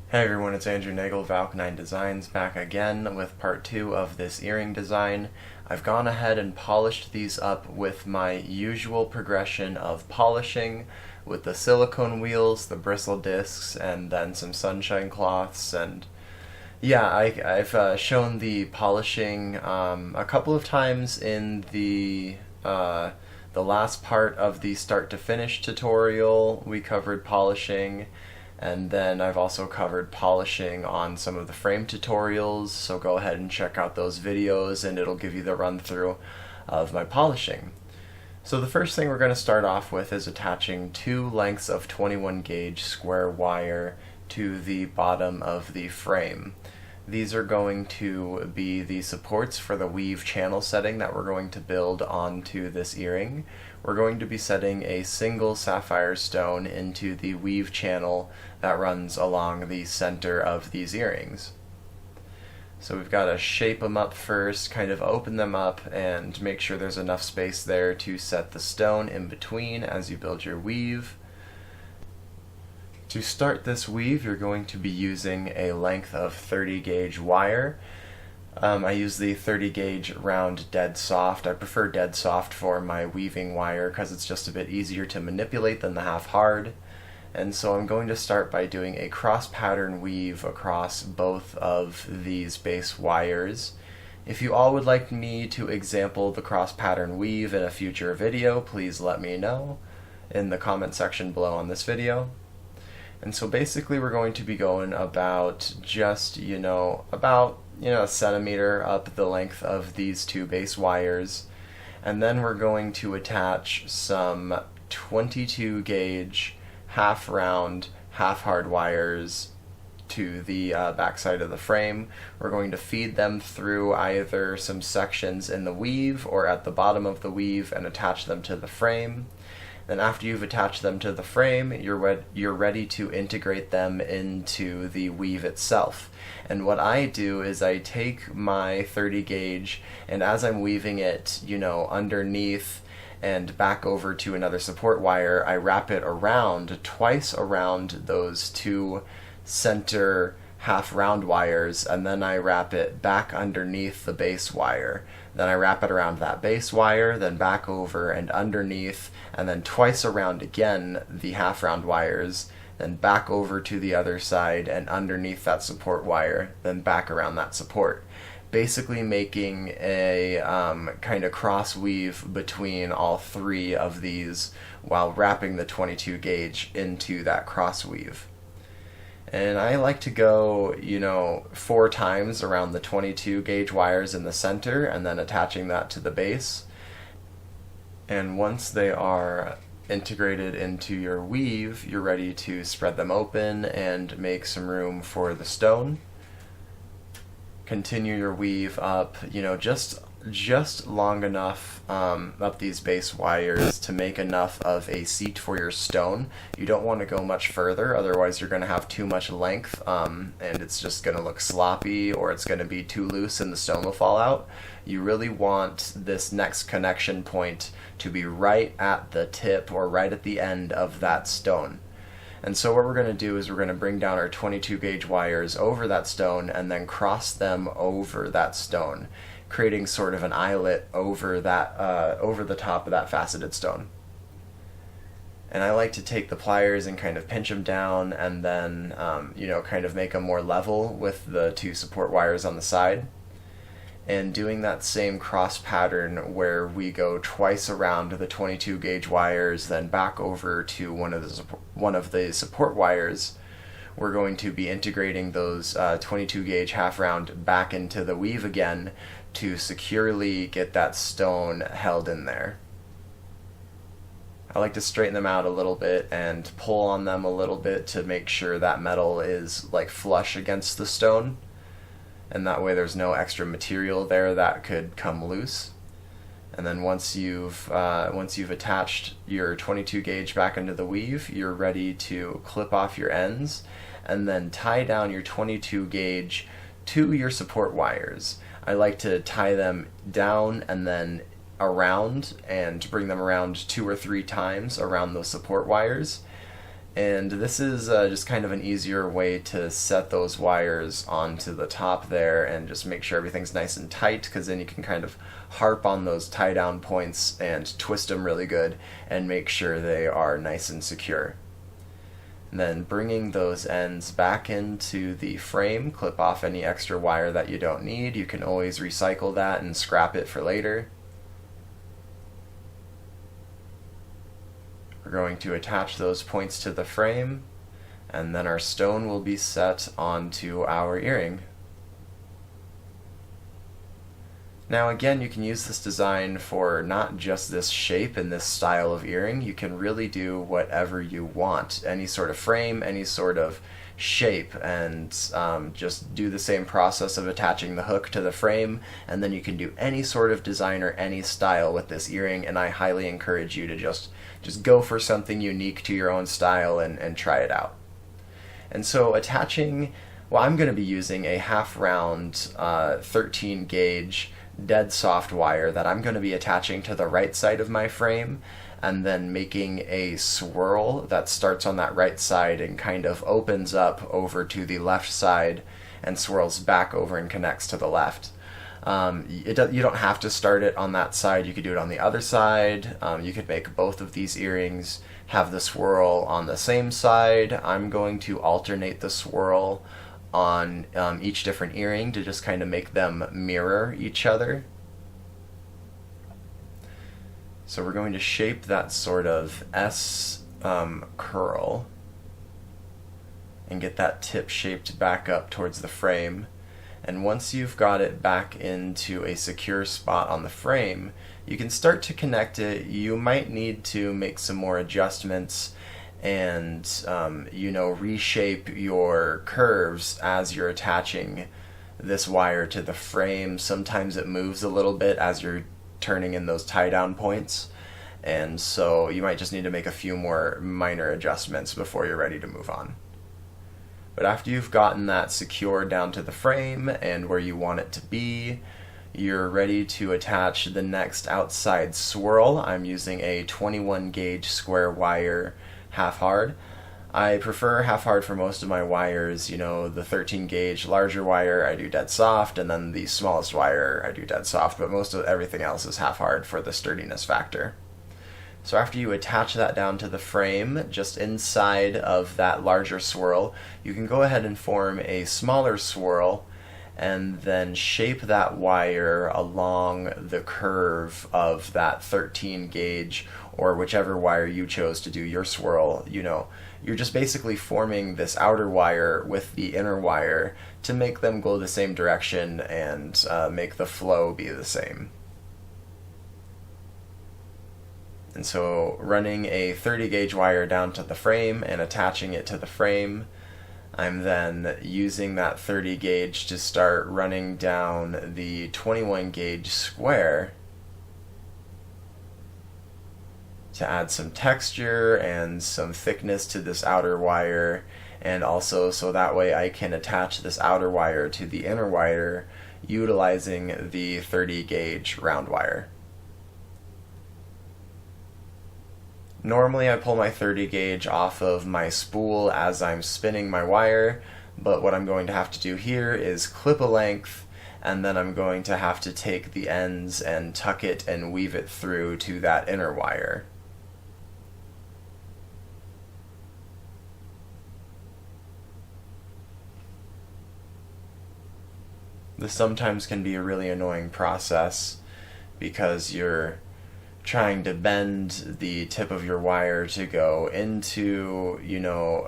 Hey everyone, it's Andrew Nagel, Valk 9 Designs, back again with part 2 of this earring design. I've gone ahead and polished these up with my usual progression of polishing with the silicone wheels, the bristle discs, and then some sunshine cloths. And yeah, I've shown the polishing a couple of times in the last part of the start to finish tutorial. We covered polishing. And then I've also covered polishing on some of the frame tutorials, so go ahead and check out those videos and it'll give you the run through of my polishing. So the first thing we're going to start off with is attaching 2 lengths of 21 gauge square wire to the bottom of the frame. These are going to be the supports for the weave channel setting that we're going to build onto this earring. We're going to be setting a single sapphire stone into the weave channel that runs along the center of these earrings. So we've got to shape them up first, kind of open them up and make sure there's enough space there to set the stone in between as you build your weave. To start this weave, you're going to be using a length of 30 gauge wire. I use the 30 gauge round dead soft. I prefer dead soft for my weaving wire because it's just a bit easier to manipulate than the half hard. And so I'm going to start by doing a cross pattern weave across both of these base wires. If you all would like me to example the cross pattern weave in a future video, please let me know in the comment section below on this video. And so basically we're going to be going about just, a centimeter up the length of these 2 base wires. And then we're going to attach some 22 gauge half round, half hard wires to the back side of the frame. We're going to feed them through either some sections in the weave or at the bottom of the weave and attach them to the frame. Then after you've attached them to the frame, you're ready to integrate them into the weave itself. And what I do is I take my 30 gauge and as I'm weaving it, underneath and back over to another support wire, I wrap it around, twice around those 2 center half round wires, and then I wrap it back underneath the base wire. Then I wrap it around that base wire, then back over and underneath, and then twice around again the half round wires, then back over to the other side and underneath that support wire, then back around that support. Basically making a kind of cross weave between all 3 of these while wrapping the 22 gauge into that cross weave. And I like to go, 4 times around the 22 gauge wires in the center and then attaching that to the base. And once they are integrated into your weave, you're ready to spread them open and make some room for the stone. Continue your weave up, just long enough up these base wires to make enough of a seat for your stone. You don't want to go much further, otherwise you're going to have too much length and it's just going to look sloppy or it's going to be too loose and the stone will fall out. You really want this next connection point to be right at the tip or right at the end of that stone. And so what we're going to do is we're going to bring down our 22 gauge wires over that stone and then cross them over that stone, creating sort of an eyelet over the top of that faceted stone. And I like to take the pliers and kind of pinch them down and then, kind of make them more level with the 2 support wires on the side. And doing that same cross pattern where we go twice around the 22 gauge wires, then back over to one of the support wires, we're going to be integrating those 22 gauge half round back into the weave again to securely get that stone held in there. I like to straighten them out a little bit and pull on them a little bit to make sure that metal is flush against the stone, and that way there's no extra material there that could come loose. And then once you've attached your 22 gauge back into the weave, you're ready to clip off your ends and then tie down your 22 gauge to your support wires. I like to tie them down and then around and bring them around 2 or 3 times around those support wires. And this is just kind of an easier way to set those wires onto the top there and just make sure everything's nice and tight, because then you can kind of harp on those tie down points and twist them really good and make sure they are nice and secure. And then bringing those ends back into the frame, clip off any extra wire that you don't need. You can always recycle that and scrap it for later. We're going to attach those points to the frame, and then our stone will be set onto our earring. Now again, you can use this design for not just this shape and this style of earring. You can really do whatever you want. Any sort of frame, any sort of shape, and just do the same process of attaching the hook to the frame, and then you can do any sort of design or any style with this earring, and I highly encourage you to just go for something unique to your own style and try it out. And so attaching, well, I'm going to be using a half round 13 gauge dead soft wire that I'm going to be attaching to the right side of my frame, and then making a swirl that starts on that right side and kind of opens up over to the left side and swirls back over and connects to the left. You don't have to start it on that side. You could do it on the other side. You could make both of these earrings have the swirl on the same side. I'm going to alternate the swirl on each different earring to just kind of make them mirror each other. So we're going to shape that sort of S curl and get that tip shaped back up towards the frame. And once you've got it back into a secure spot on the frame, you can start to connect it. You might need to make some more adjustments and reshape your curves as you're attaching this wire to the frame. Sometimes it moves a little bit as you're turning in those tie down points, and so you might just need to make a few more minor adjustments before you're ready to move on. But after you've gotten that secured down to the frame and where you want it to be, you're ready to attach the next outside swirl. I'm using a 21 gauge square wire half hard. I prefer half hard for most of my wires. The 13 gauge larger wire I do dead soft, and then the smallest wire I do dead soft, but most of everything else is half hard for the sturdiness factor. So after you attach that down to the frame, just inside of that larger swirl, you can go ahead and form a smaller swirl and then shape that wire along the curve of that 13 gauge or whichever wire you chose to do your swirl. You're just basically forming this outer wire with the inner wire to make them go the same direction and make the flow be the same. And so running a 30 gauge wire down to the frame and attaching it to the frame, I'm then using that 30 gauge to start running down the 21 gauge square to add some texture and some thickness to this outer wire, and also so that way I can attach this outer wire to the inner wire utilizing the 30 gauge round wire. Normally I pull my 30 gauge off of my spool as I'm spinning my wire, but what I'm going to have to do here is clip a length, and then I'm going to have to take the ends and tuck it and weave it through to that inner wire. This sometimes can be a really annoying process because you're trying to bend the tip of your wire to go into,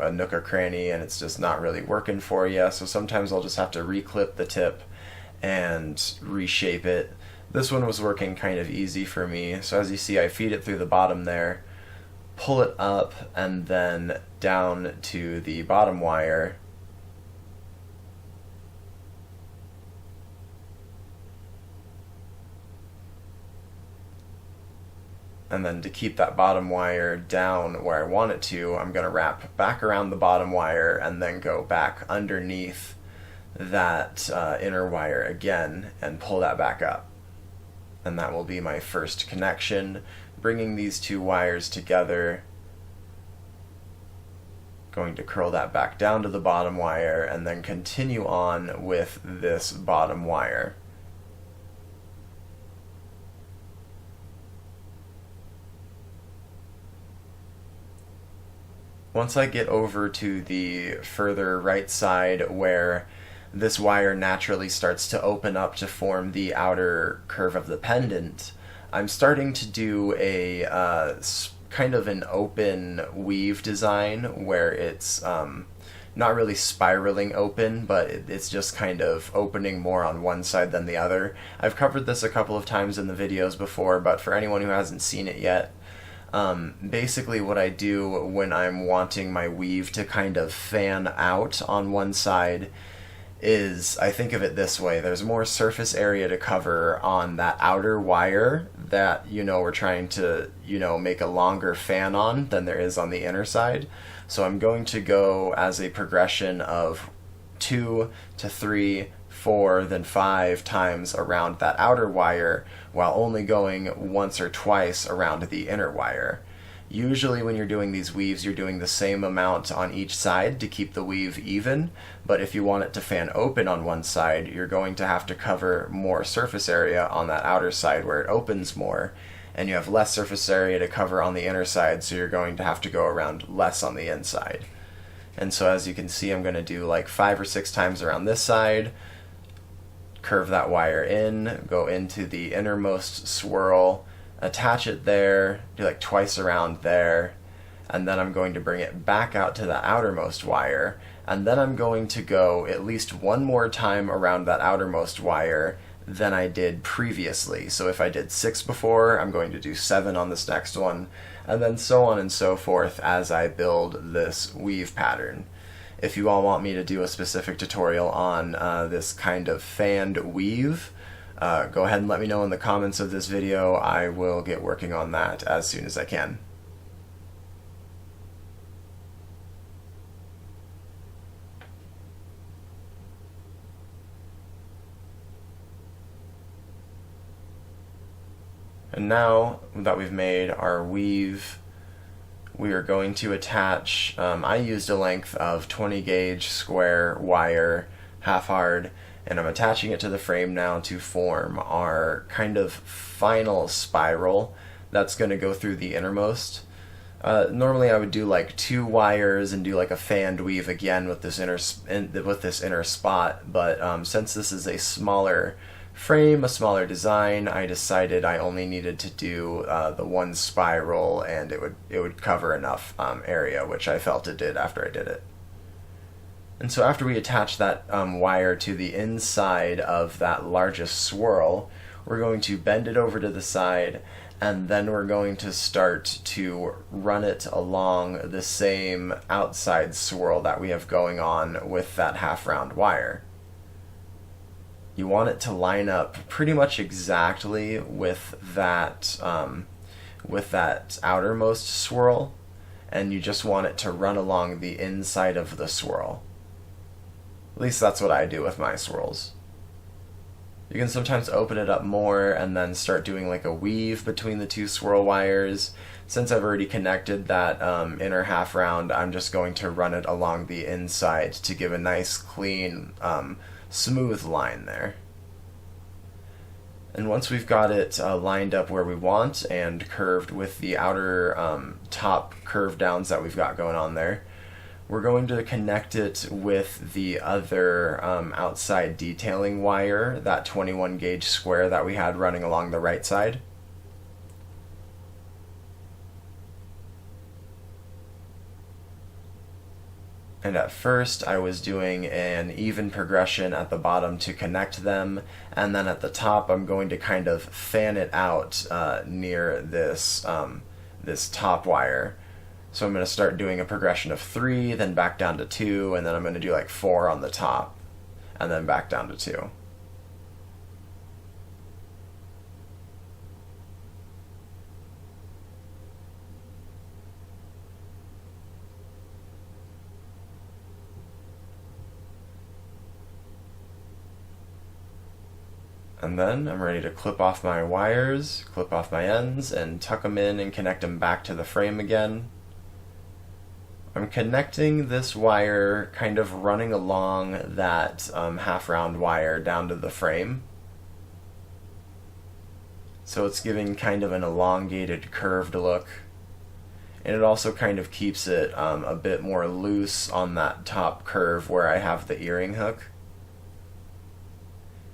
a nook or cranny, and it's just not really working for you. So sometimes I'll just have to reclip the tip and reshape it. This one was working kind of easy for me. So as you see, I feed it through the bottom there, pull it up, and then down to the bottom wire. And then to keep that bottom wire down where I want it to, I'm going to wrap back around the bottom wire and then go back underneath that inner wire again and pull that back up. And that will be my first connection, bringing these two wires together Going to curl that back down to the bottom wire and then continue on with this bottom wire. Once I get over to the further right side where this wire naturally starts to open up to form the outer curve of the pendant, I'm starting to do a kind of an open weave design where it's not really spiraling open, but it's just kind of opening more on one side than the other. I've covered this a couple of times in the videos before, but for anyone who hasn't seen it yet, basically what I do when I'm wanting my weave to kind of fan out on one side is I think of it this way. There's more surface area to cover on that outer wire that, we're trying to, make a longer fan on than there is on the inner side. So I'm going to go as a progression of 2 to 3, 4, then 5 times around that outer wire, while only going once or twice around the inner wire. Usually when you're doing these weaves, you're doing the same amount on each side to keep the weave even, but if you want it to fan open on one side, you're going to have to cover more surface area on that outer side where it opens more, and you have less surface area to cover on the inner side, so you're going to have to go around less on the inside. And so as you can see, I'm going to do like 5 or 6 times around this side, curve that wire in, go into the innermost swirl, attach it there, do like twice around there, and then I'm going to bring it back out to the outermost wire, and then I'm going to go at least one more time around that outermost wire than I did previously. So if I did 6 before, I'm going to do 7 on this next one, and then so on and so forth as I build this weave pattern. If you all want me to do a specific tutorial on this kind of fanned weave, go ahead and let me know in the comments of this video. I will get working on that as soon as I can. And now that we've made our weave, we are going to attach, I used a length of 20 gauge square wire, half hard, and I'm attaching it to the frame now to form our kind of final spiral that's going to go through the innermost. Normally I would do like 2 wires and do like a fanned weave again with this inner spot, but since this is a smaller frame, a smaller design, I decided I only needed to do the 1 spiral, and it would cover enough area, which I felt it did after I did it. And so after we attach that wire to the inside of that largest swirl, we're going to bend it over to the side, and then we're going to start to run it along the same outside swirl that we have going on with that half round wire. You want it to line up pretty much exactly with that outermost swirl, and you just want it to run along the inside of the swirl. At least that's what I do with my swirls. You can sometimes open it up more and then start doing like a weave between the 2 swirl wires. Since I've already connected that inner half round, I'm just going to run it along the inside to give a nice clean smooth line there. And once we've got it lined up where we want and curved with the outer top curve downs that we've got going on there, we're going to connect it with the other outside detailing wire, that 21 gauge square that we had running along the right side. And at first I was doing an even progression at the bottom to connect them, and then at the top I'm going to kind of fan it out near this, this top wire. So I'm going to start doing a progression of 3, then back down to 2, and then I'm going to do like 4 on the top, and then back down to 2. And then I'm ready to clip off my wires, clip off my ends, and tuck them in and connect them back to the frame again. I'm connecting this wire kind of running along that half round wire down to the frame. So it's giving kind of an elongated curved look. And it also kind of keeps it a bit more loose on that top curve where I have the earring hook.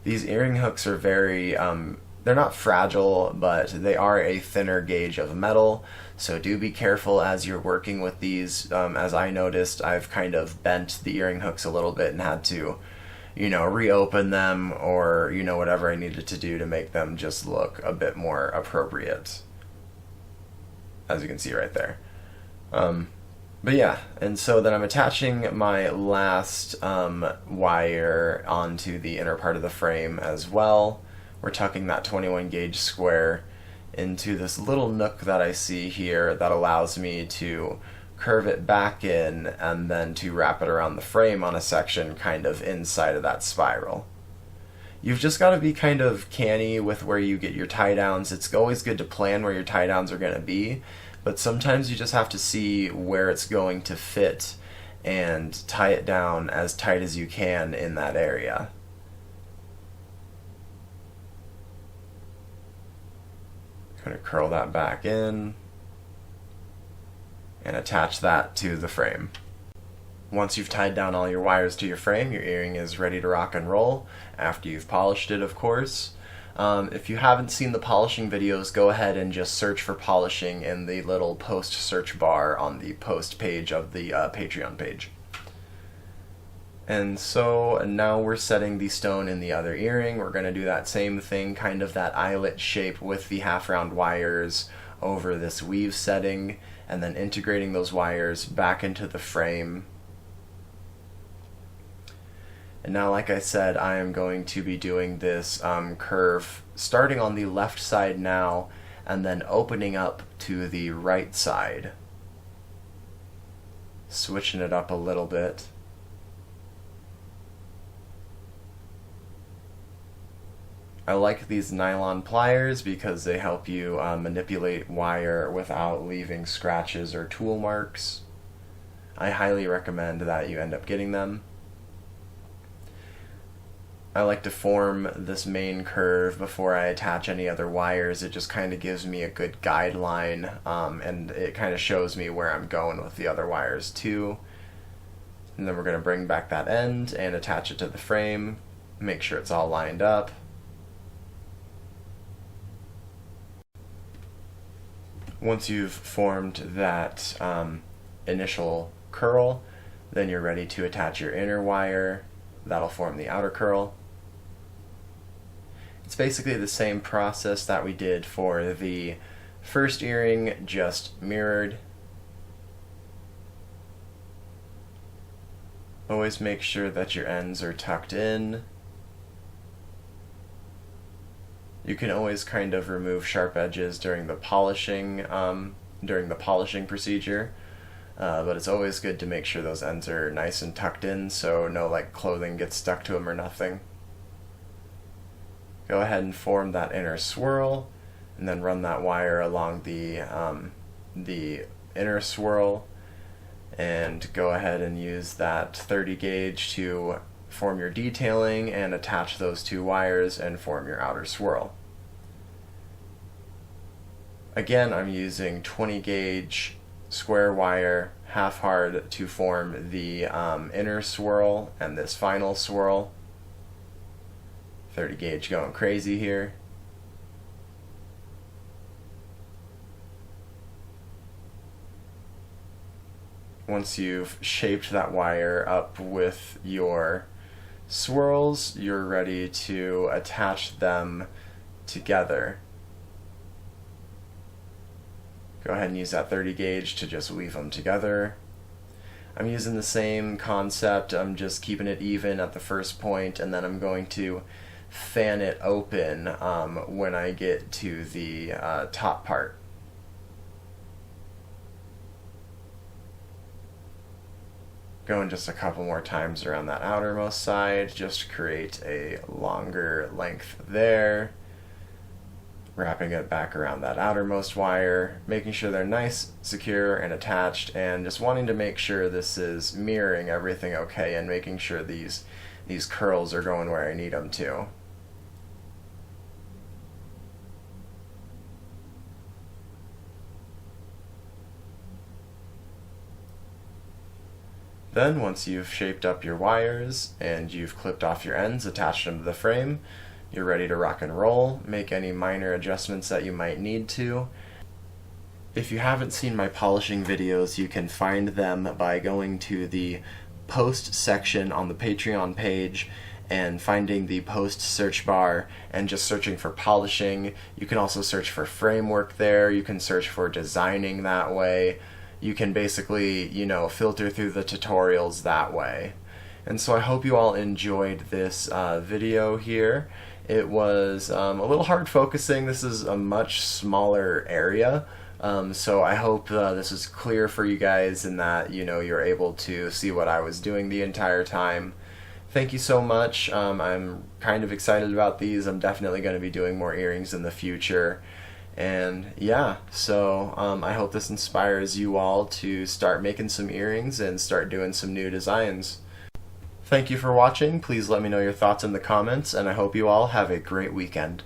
These earring hooks are very, they're not fragile, but they are a thinner gauge of metal, so do be careful as you're working with these. As I noticed, I've kind of bent the earring hooks a little bit and had to, reopen them or, whatever I needed to do to make them just look a bit more appropriate, as you can see right there. But yeah, and so then I'm attaching my last wire onto the inner part of the frame as well. We're tucking that 21 gauge square into this little nook that I see here that allows me to curve it back in and then to wrap it around the frame on a section kind of inside of that spiral. You've just got to be kind of canny with where you get your tie downs. It's always good to plan where your tie downs are going to be, but sometimes you just have to see where it's going to fit and tie it down as tight as you can in that area. Kind of curl that back in and attach that to the frame. Once you've tied down all your wires to your frame, your earring is ready to rock and roll, after you've polished it, of course. If you haven't seen the polishing videos, go ahead and just search for polishing in the little post search bar on the post page of the Patreon page. And so now we're setting the stone in the other earring. We're going to do that same thing, kind of that eyelet shape with the half round wires over this weave setting, and then integrating those wires back into the frame. And now, like I said, I am going to be doing this curve starting on the left side now and then opening up to the right side. Switching it up a little bit. I like these nylon pliers because they help you manipulate wire without leaving scratches or tool marks. I highly recommend that you end up getting them. I like to form this main curve before I attach any other wires. It just kind of gives me a good guideline, and it kind of shows me where I'm going with the other wires too. And then we're going to bring back that end and attach it to the frame, make sure it's all lined up. Once you've formed that initial curl, then you're ready to attach your inner wire. That'll form the outer curl. It's basically the same process that we did for the first earring, just mirrored. Always make sure that your ends are tucked in. You can always kind of remove sharp edges during the polishing procedure, but it's always good to make sure those ends are nice and tucked in so no clothing gets stuck to them or nothing. Go ahead and form that inner swirl, and then run that wire along the inner swirl, and go ahead and use that 30 gauge to form your detailing and attach those two wires and form your outer swirl. Again, I'm using 20 gauge square wire, half hard, to form the inner swirl and this final swirl. 30 gauge going crazy here. Once you've shaped that wire up with your swirls, you're ready to attach them together. Go ahead and use that 30 gauge to just weave them together. I'm using the same concept. I'm just keeping it even at the first point, and then I'm going to fan it open when I get to the top part. Going just a couple more times around that outermost side just to create a longer length there. wrapping it back around that outermost wire, making sure they're nice, secure, and attached, and just wanting to make sure this is mirroring everything okay and making sure these curls are going where I need them to. Then, once you've shaped up your wires and you've clipped off your ends, attached them to the frame, you're ready to rock and roll, make any minor adjustments that you might need to. If you haven't seen my polishing videos, you can find them by going to the post section on the Patreon page and finding the post search bar and just searching for polishing. You can also search for framework there, you can search for designing that way. You can basically, filter through the tutorials that way. And so I hope you all enjoyed this video here. It was a little hard focusing. This is a much smaller area. So I hope this is clear for you guys and that, you're able to see what I was doing the entire time. Thank you so much. I'm kind of excited about these. I'm definitely going to be doing more earrings in the future. And yeah, so I hope this inspires you all to start making some earrings and start doing some new designs. Thank you for watching. Please let me know your thoughts in the comments, and I hope you all have a great weekend.